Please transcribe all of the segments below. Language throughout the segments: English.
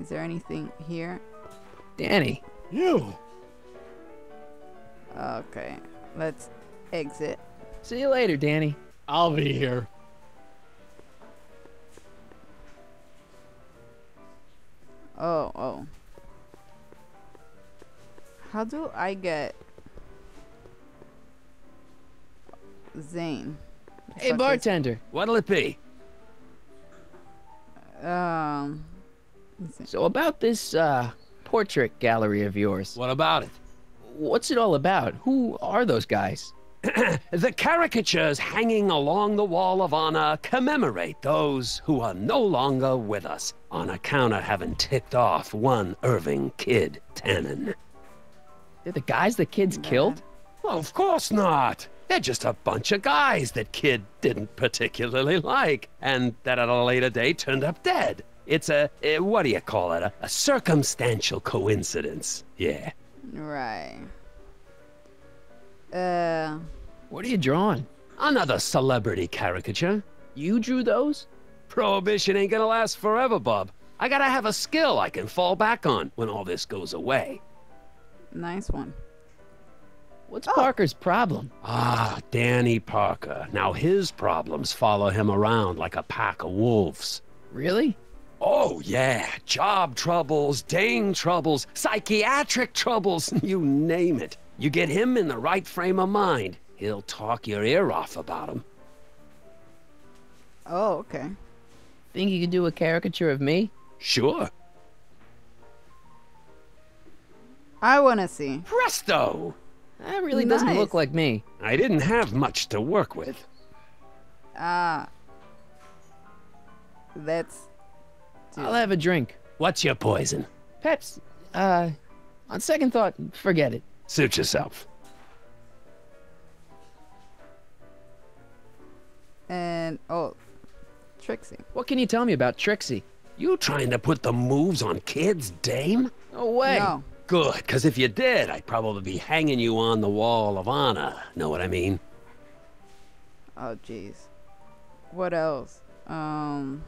Is there anything here? Danny. You! Okay, let's exit. See you later, Danny. I'll be here. Oh. How do I get Zane? Hey, bartender. What'll it be? So about this, portrait gallery of yours. What about it? What's it all about? Who are those guys? The caricatures hanging along the wall of honor commemorate those who are no longer with us on account of having ticked off one Irving Kid Tannen. They're the guys the kids killed? Well, of course not. They're just a bunch of guys that Kid didn't particularly like, and that at a later date turned up dead. It's what do you call it? A circumstantial coincidence. Yeah. Right. What are you drawing? Another celebrity caricature. You drew those? Prohibition ain't gonna last forever, Bob. I gotta have a skill I can fall back on when all this goes away. Nice one. What's Parker's problem? Ah, Danny Parker. Now his problems follow him around like a pack of wolves. Really? Oh, yeah. Job troubles, Dane troubles, psychiatric troubles, you name it. You get him in the right frame of mind, he'll talk your ear off about him. Oh, okay. Think you could do a caricature of me? Sure. I wanna see. Presto! That really doesn't Nice. look like me. I didn't have much to work with. Let's do I'll have a drink. What's your poison? Peps, on second thought, forget it. Suit yourself. And oh, Trixie. What can you tell me about Trixie? You trying to put the moves on kids, dame? No way. No. Good, because if you did, I'd probably be hanging you on the wall of honor. Know what I mean? Oh, jeez. What else? Tell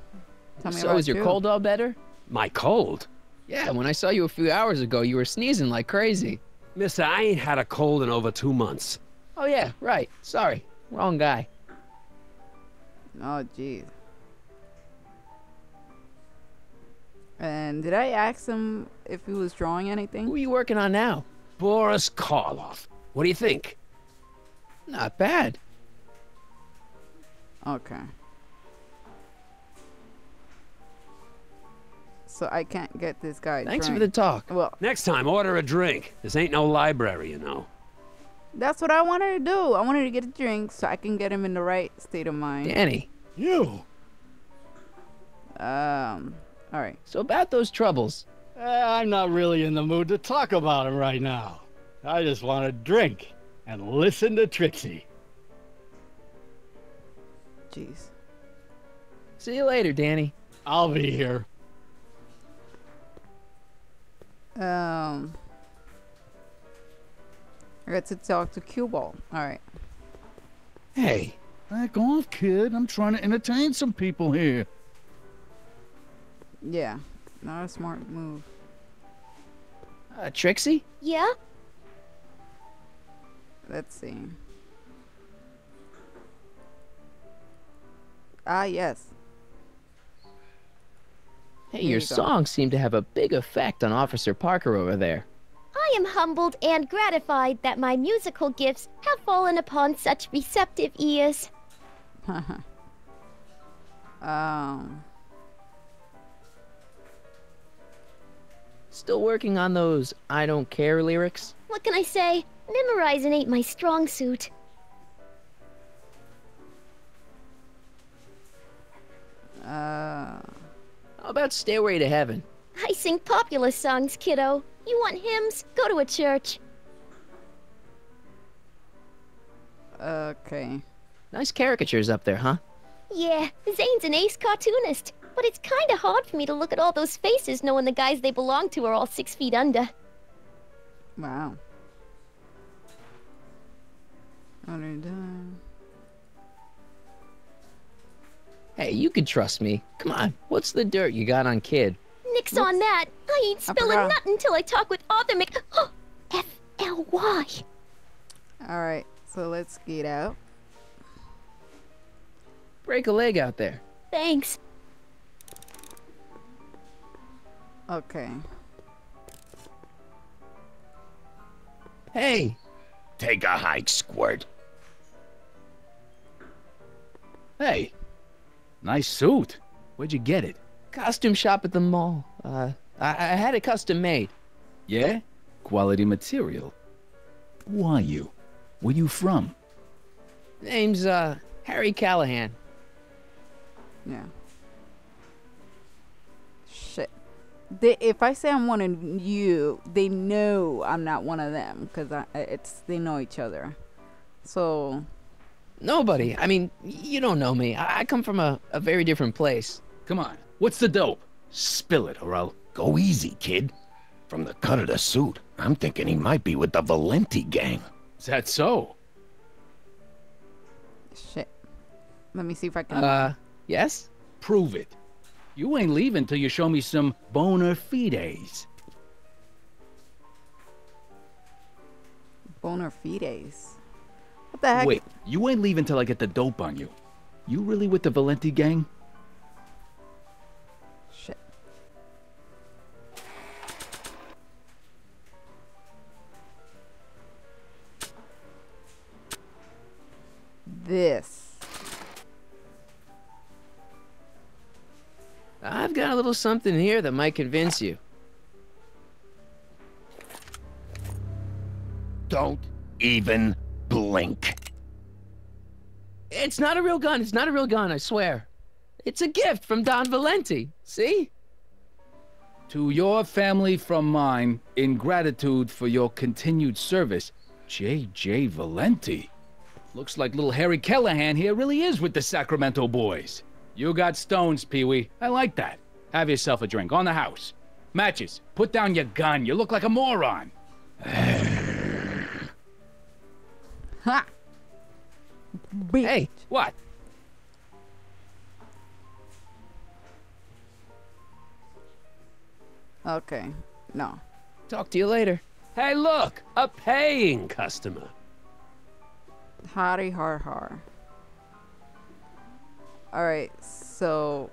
me So about is your you. cold all better? My cold? Yeah, when I saw you a few hours ago, you were sneezing like crazy. Mister, I ain't had a cold in over 2 months. Oh yeah, right. Sorry. Wrong guy. Oh, jeez. And did I ask him if he was drawing Who anything? are you working on now? Boris Karloff. What do you think? Not bad. Okay. So I can't get this guy. Thanks for drawing. the talk. Well, Next time, order a drink. This ain't no library, you know. that's what I wanted to do. I wanted to get a drink so I can get him in the right state of mind. Danny. You! All right. So about those troubles. I'm not really in the mood to talk about him right now. I just want to drink and listen to Trixie. Jeez. See you later, Danny. I'll be here. I got to talk to Cue Ball. All right. Hey, Back off, kid. I'm trying to entertain some people here. Yeah. Not a smart move. Trixie? Yeah? Let's see. Ah, yes. Hey, Here your you go. songs seem to have a big effect on Officer Parker over there. I am humbled and gratified that my musical gifts have fallen upon such receptive ears. Still working on those I don't care lyrics? What can I say? Memorizing ain't my strong suit. How about Stairway to Heaven? I sing popular songs, kiddo. You want hymns? Go to a church. Okay. Nice caricatures up there, huh? Yeah, Zane's an ace cartoonist. But it's kinda hard for me to look at all those faces knowing the guys they belong to are all 6 feet under. Wow. Hey, you can trust me. Come on, what's the dirt you got on Kid? Nix on that. I ain't spilling forgot. nothing till I talk with Author Mc... F-L-Y. Alright, so let's get out. Break a leg out there. Thanks. Okay. Hey, Take a hike, Squirt. Hey, nice suit. Where'd you get it? costume shop at the mall. I had it custom made. Yeah? Quality material. Who are you? Where you from? Name's, Harry Callahan. Yeah. Shit. If I say I'm one of you, they know I'm not one of them because they know each other. So. Nobody. I mean, you don't know me. I come from a very different place. Come on, what's the dope? Spill it, or I'll... Go easy, kid. From the cut of the suit, I'm thinking he might be with the Valenti gang. Is that so? Shit. Let me see if I can. Yes? Prove it. You ain't leaving till you show me some bona fides. Bona fides. What the heck? Wait, you ain't leaving till I get the dope on you. You really with the Valenti gang? Shit. This. I've got a little something here that might convince you. Don't even blink. It's not a real gun. It's not a real gun, I swear. It's a gift from Don Valenti. See? To your family from mine, in gratitude for your continued service, J.J. Valenti. Looks like little Harry Callahan here really is with the Sacramento boys. You got stones, Pee-wee. I like that. Have yourself a drink on the house. Matches, put down your gun. You look like a moron. Ha! Bitch. Hey, what? Okay. No. Talk to you later. Hey, look, a paying customer. Hardy har har. Alright, so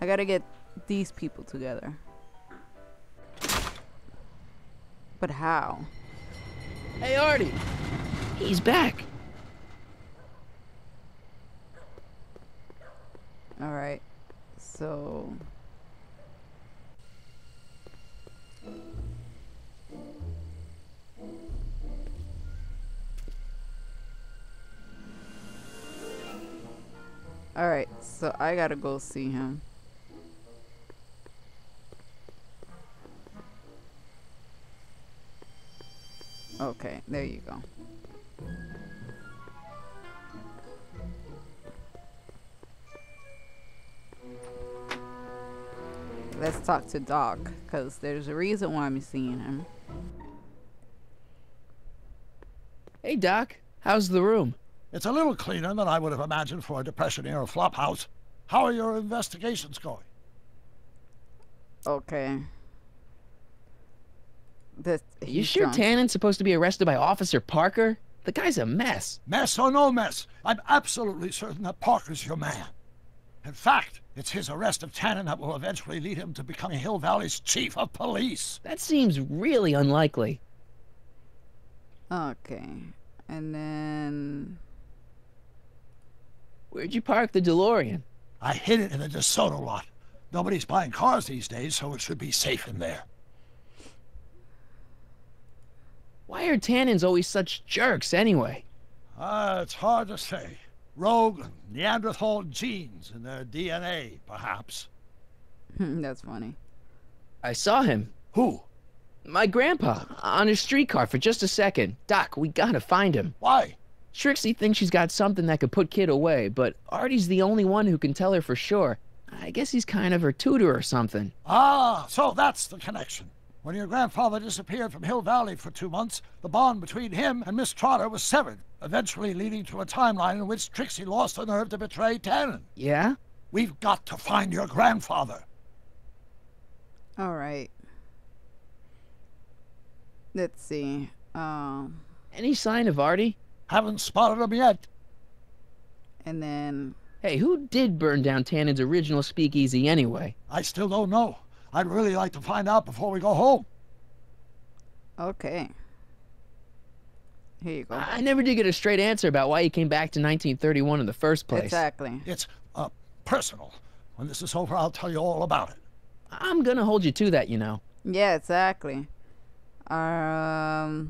I gotta get these people together. But how? Hey, Artie. He's back. Alright, so alright, so I gotta go see him. Okay, there you go. Let's talk to Doc, because there's a reason why I'm seeing him. Hey, Doc. How's the room? It's a little cleaner than I would have imagined for a Depression-era flophouse. How are your investigations going? Okay. You sure Tannen's supposed to be arrested by Officer Parker? The guy's a mess. Mess or no mess, I'm absolutely certain that Parker's your man. In fact, it's his arrest of Tannen that will eventually lead him to becoming Hill Valley's chief of police. That seems really unlikely. Okay. And then Where'd you park the DeLorean? I hid it in a DeSoto lot. Nobody's buying cars these days, so it should be safe in there. Why are Tannens always such jerks anyway? It's hard to say. Rogue Neanderthal genes in their DNA, perhaps. that's funny. I saw him. Who? My grandpa, on a streetcar for just a second. Doc, we gotta find him. Why? Trixie thinks she's got something that could put Kid away, but Artie's the only one who can tell her for sure. I guess he's kind of her tutor or something. Ah, so that's the connection. When your grandfather disappeared from Hill Valley for 2 months, the bond between him and Miss Trotter was severed. eventually leading to a timeline in which Trixie lost the nerve to betray Tannen. Yeah? We've got to find your grandfather. All right. Let's see. Any sign of Artie? Haven't spotted him yet. And then Hey, who did burn down Tannen's original speakeasy anyway? I still don't know. I'd really like to find out before we go home. okay. Here you go. I never did get a straight answer about why he came back to 1931 in the first place. Exactly. It's personal. When this is over, I'll tell you all about it. I'm gonna hold you to that, you know. Yeah, exactly. Yeah.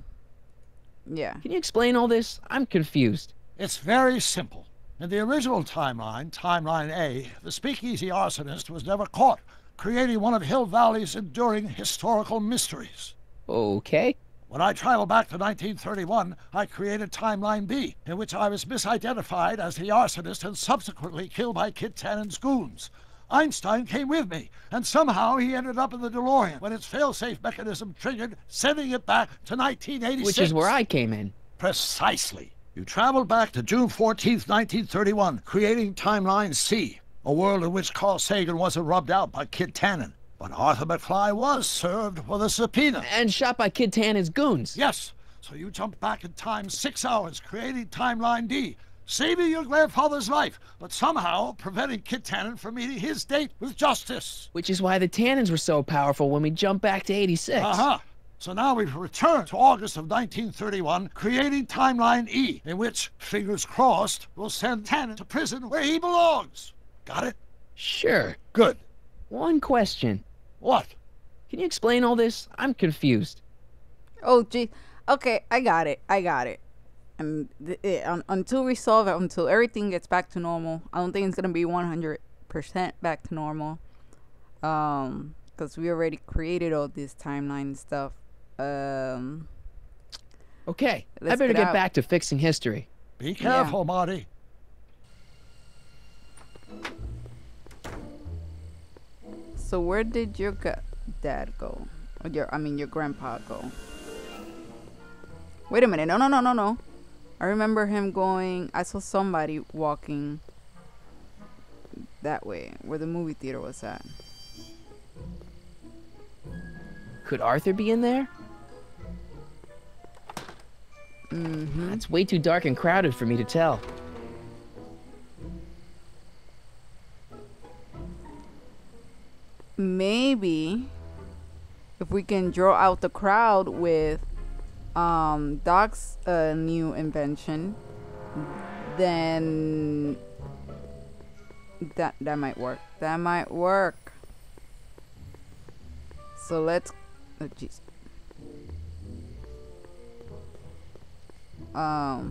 Can you explain all this? I'm confused. It's very simple. In the original timeline, Timeline A, the speakeasy arsonist was never caught, creating one of Hill Valley's enduring historical mysteries. Okay. When I traveled back to 1931, I created Timeline B, in which I was misidentified as the arsonist and subsequently killed by Kid Tannen's goons. Einstein came with me, and somehow he ended up in the DeLorean when its failsafe mechanism triggered, sending it back to 1986. Which is where I came in. Precisely. You traveled back to June 14th, 1931, creating Timeline C, a world in which Carl Sagan wasn't rubbed out by Kid Tannen. But Arthur McFly was served with a subpoena. And shot by Kid Tannen's goons. Yes, so you jumped back in time 6 hours, creating Timeline D, saving your grandfather's life, but somehow preventing Kid Tannen from meeting his date with justice. Which is why the Tannens were so powerful when we jumped back to 86. Uh-huh. So now we've returned to August of 1931, creating Timeline E, in which, fingers crossed, we'll send Tannen to prison where he belongs. Got it? Sure. Good. One question. What? Can you explain all this? I'm confused. Oh, gee. Okay, I got it. And until we solve it, until everything gets back to normal, I don't think it's gonna be 100% back to normal. Because we already created all this timeline stuff. Okay, I Let's better get get out. back to fixing history. Be careful, Marty. So where did your dad go? Or your grandpa go? Wait a minute. No. I remember him going. I saw somebody walking that way, where the movie theater was at. Could Arthur be in there? Mm-hmm. It's way too dark and crowded for me to tell. Maybe if we can draw out the crowd with Doc's new invention, then that might work. That might work. So let's jeez. All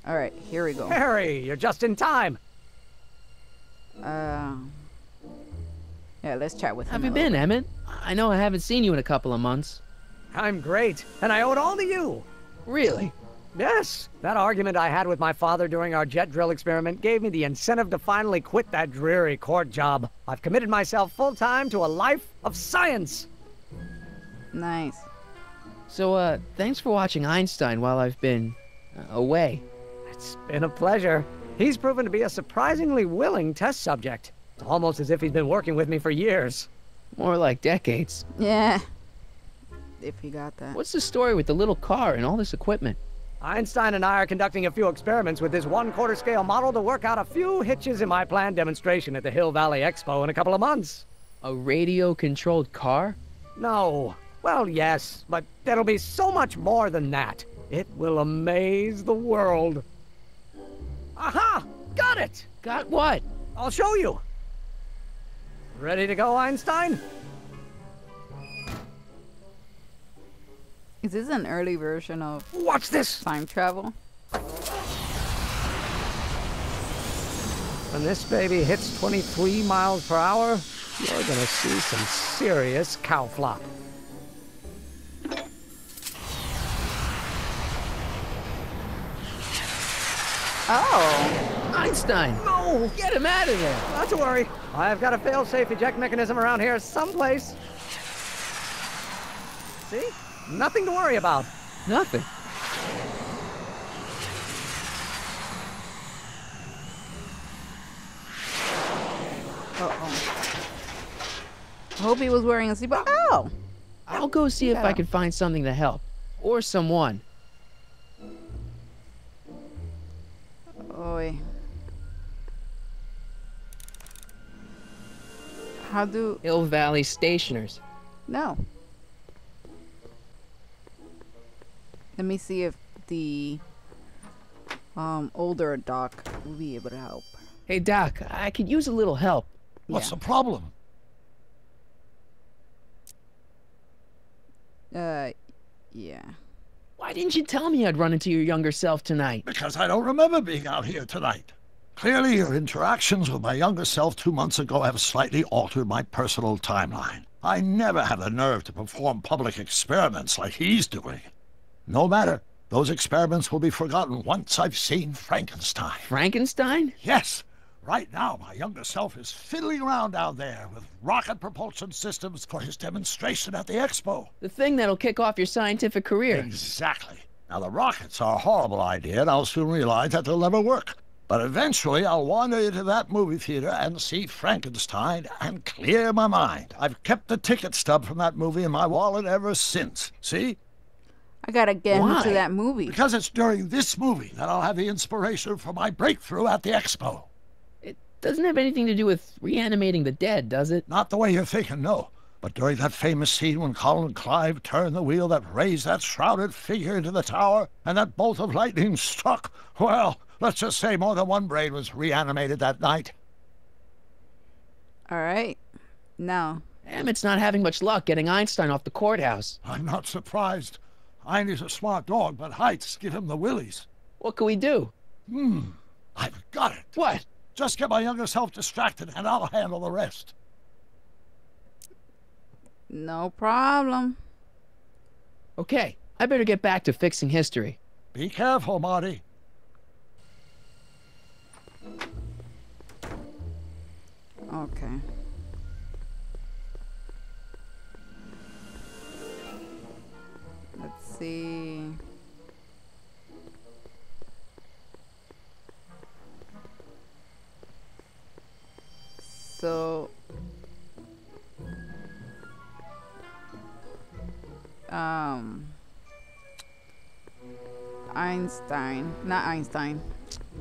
right, here we go. Harry, you're just in time. Yeah, let's chat with him. How have you a little been, bit. Emmett? I know I haven't seen you in a couple of months. I'm great, and I owe it all to you. Really? Yes, that argument I had with my father during our jet drill experiment gave me the incentive to finally quit that dreary court job. I've committed myself full-time to a life of science. Nice. So, thanks for watching Einstein while I've been away. It's been a pleasure. He's proven to be a surprisingly willing test subject. It's almost as if he's been working with me for years. More like decades. Yeah. If you got that. What's the story with the little car and all this equipment? Einstein and I are conducting a few experiments with this 1/4 scale model to work out a few hitches in my planned demonstration at the Hill Valley Expo in a couple of months. A radio-controlled car? No. Well, yes, but it'll be so much more than that. It will amaze the world. Aha! Got it! Got what? I'll show you. Ready to go, Einstein? Is this an early version of Watch this! time travel? When this baby hits 23 miles per hour, you're gonna see some serious cow flop. Oh. Einstein! No! Get him out of there! Not to worry. I've got a fail-safe eject mechanism around here someplace. See? Nothing to worry about. Nothing. Uh-oh. I hope he was wearing a seatbelt. Ow! I'll go see if I can find something to help. Or someone. Oi. How do... Hill Valley Stationers. No. Let me see if the older doc will be able to help. Hey, Doc, I could use a little help. What's the problem? Yeah. Why didn't you tell me I'd run into your younger self tonight? Because I don't remember being out here tonight. Clearly, your interactions with my younger self 2 months ago have slightly altered my personal timeline. I never had the nerve to perform public experiments like he's doing. No matter. Those experiments will be forgotten once I've seen Frankenstein. Frankenstein? Yes. Right now, my younger self is fiddling around down there with rocket propulsion systems for his demonstration at the expo. The thing that'll kick off your scientific career. Exactly. Now, the rockets are a horrible idea, and I'll soon realize that they'll never work. But eventually, I'll wander into that movie theater and see Frankenstein and clear my mind. I've kept the ticket stub from that movie in my wallet ever since. See? I gotta get into that movie. Because it's during this movie that I'll have the inspiration for my breakthrough at the expo. It doesn't have anything to do with reanimating the dead, does it? Not the way you're thinking, no. But during that famous scene when Colin Clive turned the wheel that raised that shrouded figure into the tower and that bolt of lightning struck, well, let's just say more than one brain was reanimated that night. All right. Now. Emmett's not having much luck getting Einstein off the courthouse. I'm not surprised. Einstein's a smart dog, but heights give him the willies. What can we do? I've got it. What? Just get my younger self distracted and I'll handle the rest. No problem. Okay, I better get back to fixing history. Be careful, Marty. Okay. Let's see. So not Einstein.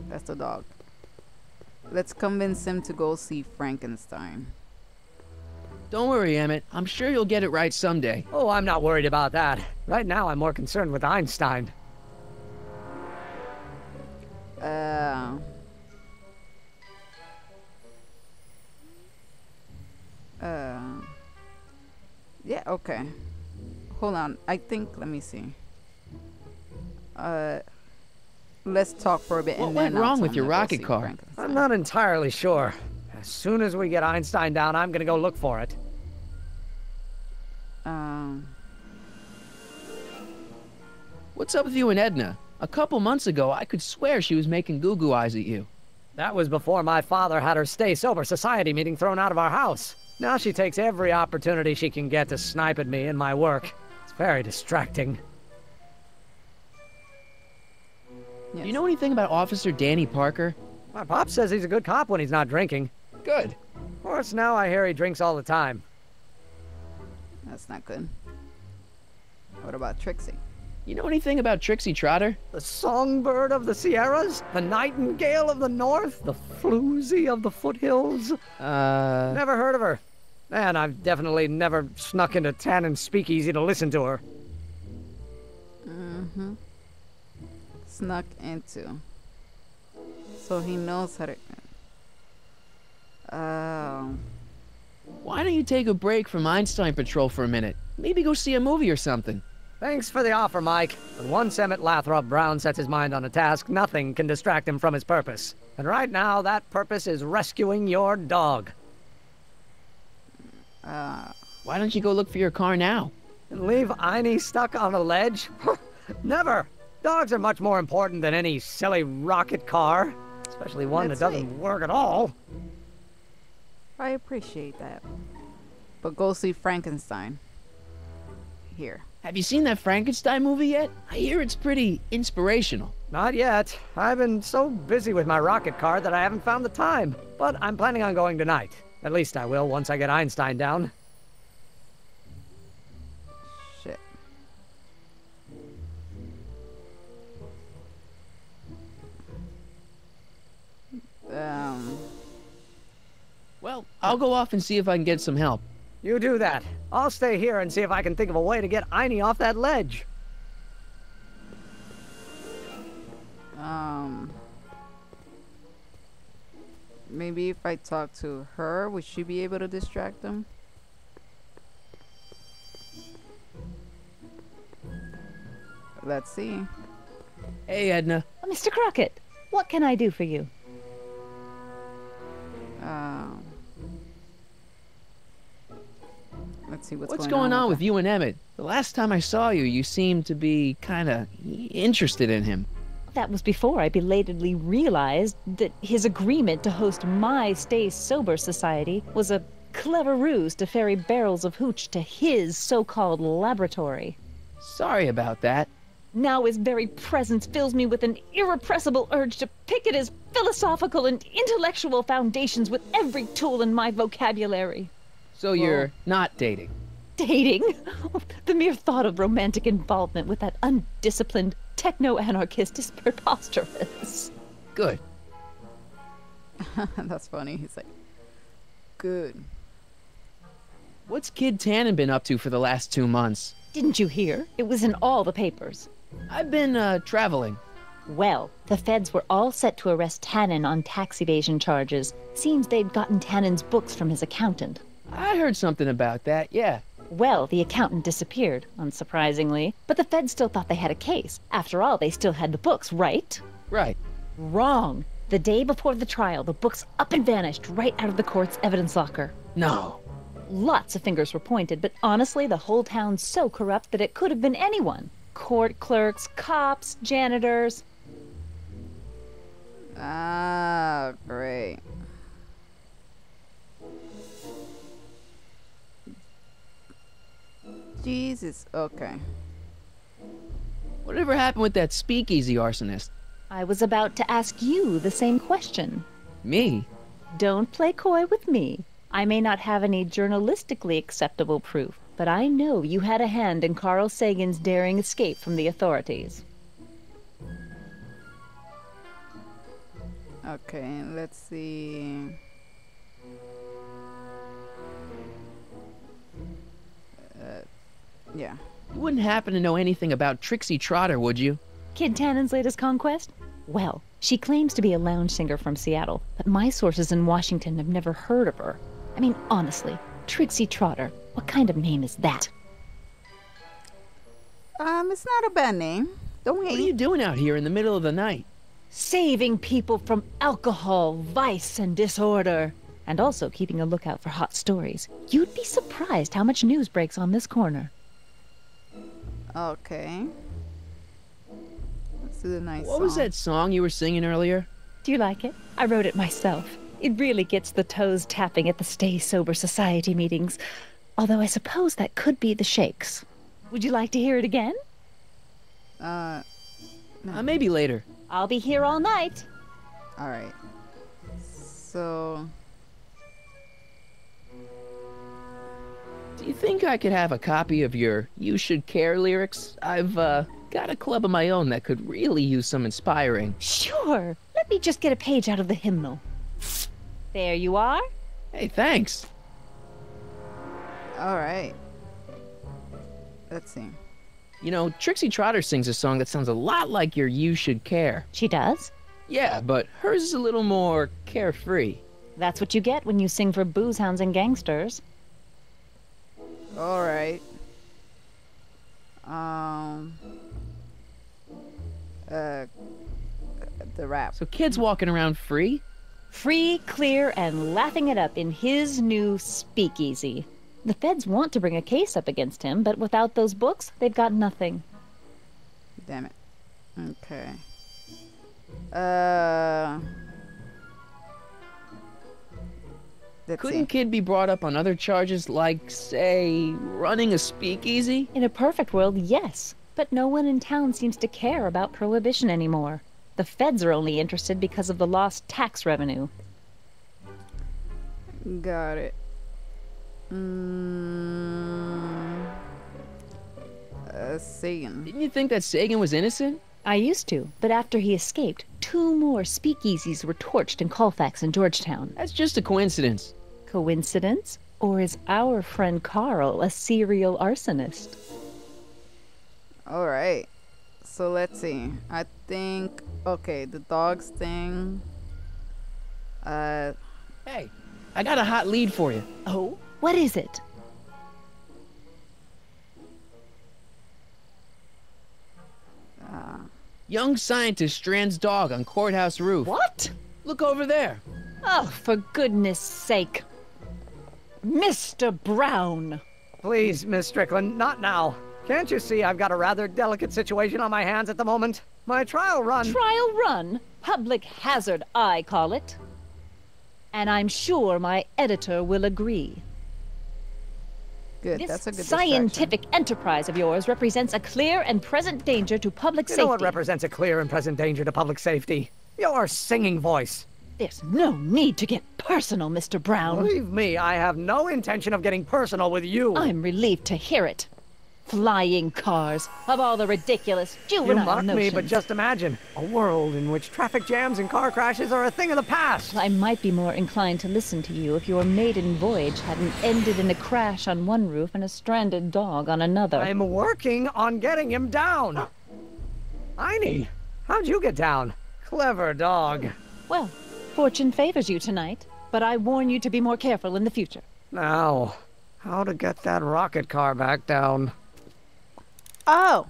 That's the dog. Let's convince him to go see Frankenstein. Don't worry, Emmett. I'm sure you'll get it right someday. Oh, I'm not worried about that. Right now, I'm more concerned with Einstein. Yeah, okay. Hold on. I think, let me see. Let's talk for a bit. What went wrong with your rocket car? I'm not entirely sure. As soon as we get Einstein down, I'm gonna go look for it. What's up with you and Edna? A couple months ago, I could swear she was making goo-goo eyes at you. That was before my father had her Stay Sober Society meeting thrown out of our house. Now she takes every opportunity she can get to snipe at me and my work. It's very distracting. Yes. Do you know anything about Officer Danny Parker? My pop says he's a good cop when he's not drinking. Good. Of course, now I hear he drinks all the time. That's not good. What about Trixie? You know anything about Trixie Trotter? The songbird of the Sierras? The nightingale of the north? The floozy of the foothills? Never heard of her. And I've definitely never snuck into Tannen speakeasy to listen to her. Snuck into. So he knows how to... Why don't you take a break from Einstein Patrol for a minute? Maybe go see a movie or something. Thanks for the offer, Mike. But once Emmett Lathrop Brown sets his mind on a task, nothing can distract him from his purpose. And right now, that purpose is rescuing your dog. Why don't you go look for your car now? And leave Einie stuck on a ledge? Never! Dogs are much more important than any silly rocket car. Especially one that doesn't work at all. I appreciate that. But go see Frankenstein. Here. Have you seen that Frankenstein movie yet? I hear it's pretty inspirational. Not yet. I've been so busy with my rocket car that I haven't found the time. But I'm planning on going tonight. At least I will once I get Einstein down. Shit. Well, I'll go off and see if I can get some help. You do that. I'll stay here and see if I can think of a way to get Einie off that ledge. Maybe if I talk to her, would she be able to distract them? Let's see. Hey, Edna. Mr. Crockett, what can I do for you? Let's see What's going on with you and Emmett? The last time I saw you, you seemed to be kind of interested in him. That was before I belatedly realized that his agreement to host my Stay Sober Society was a clever ruse to ferry barrels of hooch to his so-called laboratory. Sorry about that. Now his very presence fills me with an irrepressible urge to pick at his philosophical and intellectual foundations with every tool in my vocabulary. So you're not dating? Dating? The mere thought of romantic involvement with that undisciplined techno-anarchist is preposterous. Good. That's funny. He's like, good. What's Kid Tannen been up to for the last 2 months? Didn't you hear? It was in all the papers. I've been, traveling. Well, the feds were all set to arrest Tannen on tax evasion charges. Seems they'd gotten Tannen's books from his accountant. I heard something about that, yeah. Well, the accountant disappeared, unsurprisingly, but the feds still thought they had a case. After all, they still had the books, right? Right. Wrong. The day before the trial, the books up and vanished right out of the court's evidence locker. No. Lots of fingers were pointed, but honestly, the whole town's so corrupt that it could have been anyone. Court clerks, cops, janitors. Ah, great. Jesus, okay. Whatever happened with that speakeasy arsonist? I was about to ask you the same question. Me? Don't play coy with me. I may not have any journalistically acceptable proof, but I know you had a hand in Carl Sagan's daring escape from the authorities. Okay, let's see. Yeah. You wouldn't happen to know anything about Trixie Trotter, would you? Kid Tannen's latest conquest? Well, she claims to be a lounge singer from Seattle, but my sources in Washington have never heard of her. I mean, honestly, Trixie Trotter, what kind of name is that? It's not a bad name. Don't hate. What are you doing out here in the middle of the night? Saving people from alcohol, vice, and disorder. And also keeping a lookout for hot stories. You'd be surprised how much news breaks on this corner. Okay. Let's do the nice What was that song you were singing earlier? Do you like it? I wrote it myself. It really gets the toes tapping at the Stay Sober Society meetings. Although I suppose that could be the Shakes. Would you like to hear it again? Maybe later. I'll be here all night. All right. So... Do you think I could have a copy of your You Should Care lyrics? I've, got a club of my own that could really use some inspiring. Sure. Let me just get a page out of the hymnal. There you are. Hey, thanks. All right. Let's see. You know, Trixie Trotter sings a song that sounds a lot like your You Should Care. She does? Yeah, but hers is a little more carefree. That's what you get when you sing for booze hounds and gangsters. All right. The rap. So kids walking around free? Free, clear, and laughing it up in his new speakeasy. The feds want to bring a case up against him, but without those books, they've got nothing. Damn it. Okay. Couldn't Kid be brought up on other charges like, say, running a speakeasy? In a perfect world, yes. But no one in town seems to care about prohibition anymore. The feds are only interested because of the lost tax revenue. Got it. Sagan. Didn't you think that Sagan was innocent? I used to, but after he escaped, 2 more speakeasies were torched in Colfax and Georgetown. That's just a coincidence. Coincidence? Or is our friend Carl a serial arsonist? Alright. So let's see. I think... Okay, the dogs thing. Hey, I got a hot lead for you. Oh? What is it? Young scientist strands dog on courthouse roof. What? Look over there. Oh, for goodness sake. Mr. Brown! Please, Miss Strickland, not now. Can't you see I've got a rather delicate situation on my hands at the moment? My trial run... Trial run? Public hazard, I call it. And I'm sure my editor will agree. Good, This that's a good scientific enterprise of yours represents a clear and present danger to public You safety. know what represents a clear and present danger to public safety? Your singing voice. There's no need to get personal, Mr. Brown. Believe me, I have no intention of getting personal with you. I'm relieved to hear it. Flying cars, of all the ridiculous juvenile You mock me, notions. but just imagine a world in which traffic jams and car crashes are a thing of the past. I might be more inclined to listen to you if your maiden voyage hadn't ended in a crash on one roof and a stranded dog on another. I'm working on getting him down. Einie, how'd you get down? Clever dog. Well, fortune favors you tonight, but I warn you to be more careful in the future. Now, how to get that rocket car back down? Oh!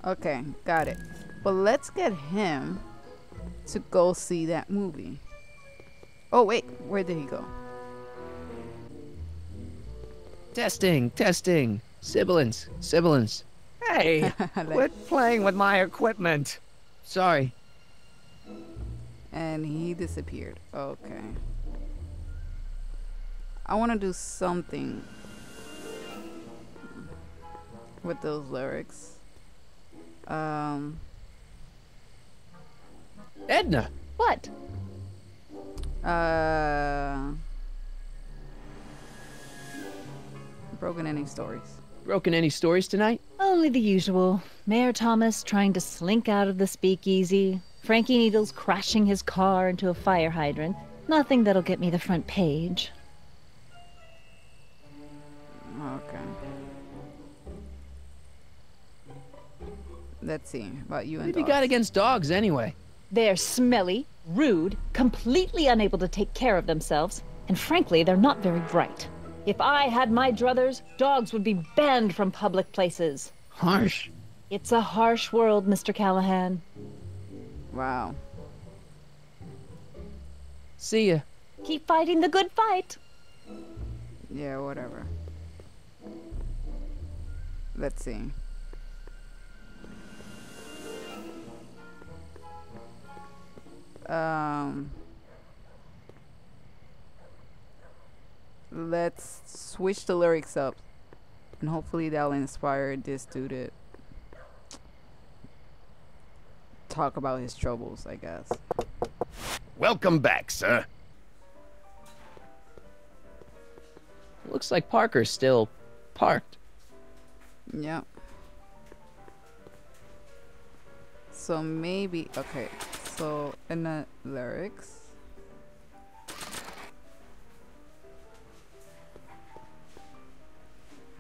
Okay, got it. But let's get him to go see that movie. Oh, wait. Where did he go? Testing. Sibilance. Hey, quit playing with my equipment. Sorry. And he disappeared. Okay. I want to do something with those lyrics. Edna. What? Broken Any Stories. Broken any stories tonight? Only the usual. Mayor Thomas trying to slink out of the speakeasy. Frankie Needles crashing his car into a fire hydrant. Nothing that'll get me the front page. Okay. Let's see about you and What have you dogs. got against dogs anyway? They're smelly, rude, completely unable to take care of themselves, and frankly, they're not very bright. If I had my druthers, dogs would be banned from public places. Harsh. It's a harsh world, Mr. Callahan. Wow. See ya. Keep fighting the good fight. Yeah, whatever. Let's see. Let's switch the lyrics up, and hopefully that'll inspire this dude to talk about his troubles, I guess. Welcome back, sir. Looks like Parker's still parked. Yep. So maybe, okay, so in the lyrics,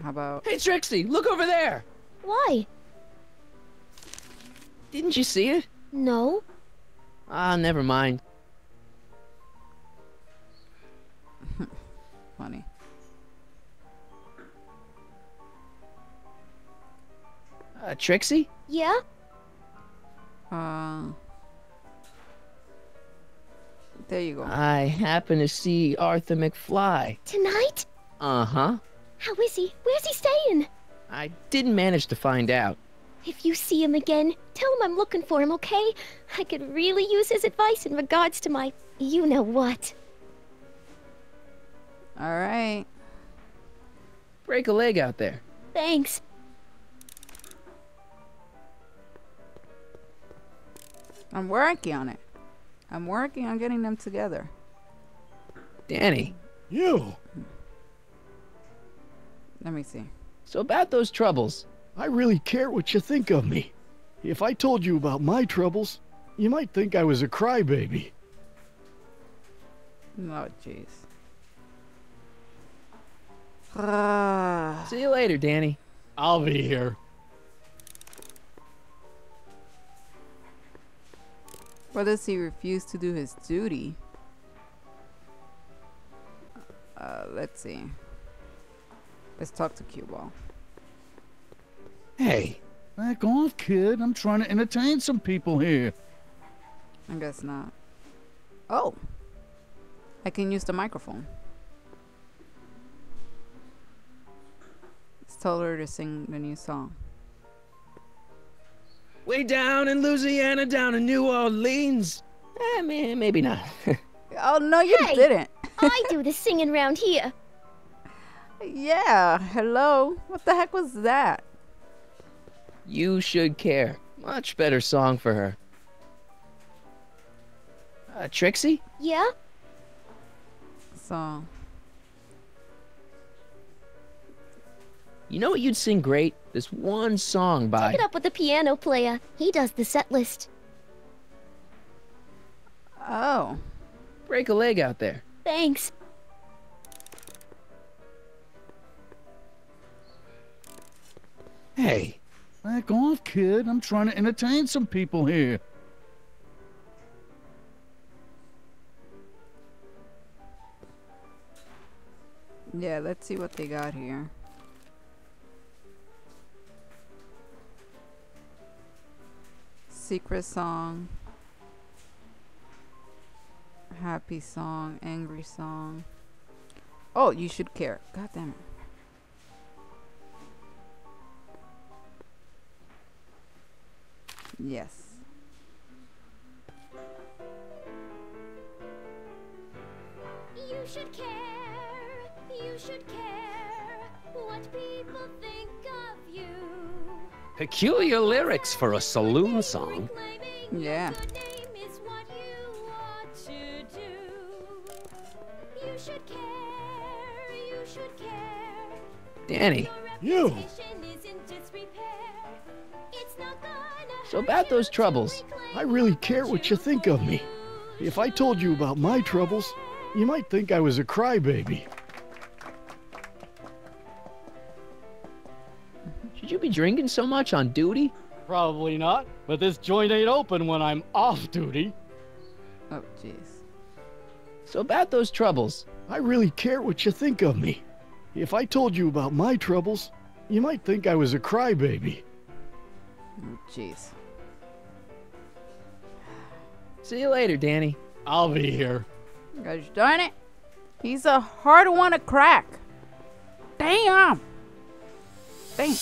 how about, Hey, Trixie, look over there. Why? Didn't you see it? No. Ah, never mind. funny. Trixie? Yeah? There you go. I happen to see Arthur McFly. Tonight? Uh-huh. How is he? Where's he staying? I didn't manage to find out. If you see him again, tell him I'm looking for him, okay? I could really use his advice in regards to my you-know-what. All right. Break a leg out there. Thanks. I'm working on it. I'm working on getting them together. Danny. You. Let me see. So about those troubles. I really care what you think of me. If I told you about my troubles, you might think I was a crybaby. Oh, jeez. See you later, Danny. I'll be here. Why does he refuse to do his duty? Let's see. Let's talk to Cue Ball. Hey, back off, kid. I'm trying to entertain some people here. I guess not. Oh! I can use the microphone. Let's tell her to sing the new song. Way down in Louisiana, down in New Orleans. Maybe not. Oh, no, you Hey! didn't. I do the singing round here. Yeah, hello. What the heck was that? You Should Care. Much better song for her. Trixie? Yeah? So, You know what you'd sing great? This one song by... Take it up with the piano player. He does the set list. oh. Break a leg out there. Thanks. Hey, back off, kid. I'm trying to entertain some people here. Yeah, let's see what they got here. Secret song. Happy song. Angry song. Oh, You Should Care. God damn it. Yes. You should care. You should care what people think of you. Peculiar lyrics for a saloon song. Yeah. Your name is what you ought to do. You should care. You should care. Danny. You. Reputation is in disrepair. It's not gonna So about those troubles. I really care what you think of me. If I told you about my troubles, you might think I was a crybaby. Should you be drinking so much on duty? Probably not, but this joint ain't open when I'm off duty. Oh, jeez. So about those troubles. I really care what you think of me. If I told you about my troubles, you might think I was a crybaby. Oh, jeez. See you later, Danny. I'll be here. Gosh darn it. He's a hard one to crack. Damn. Damn.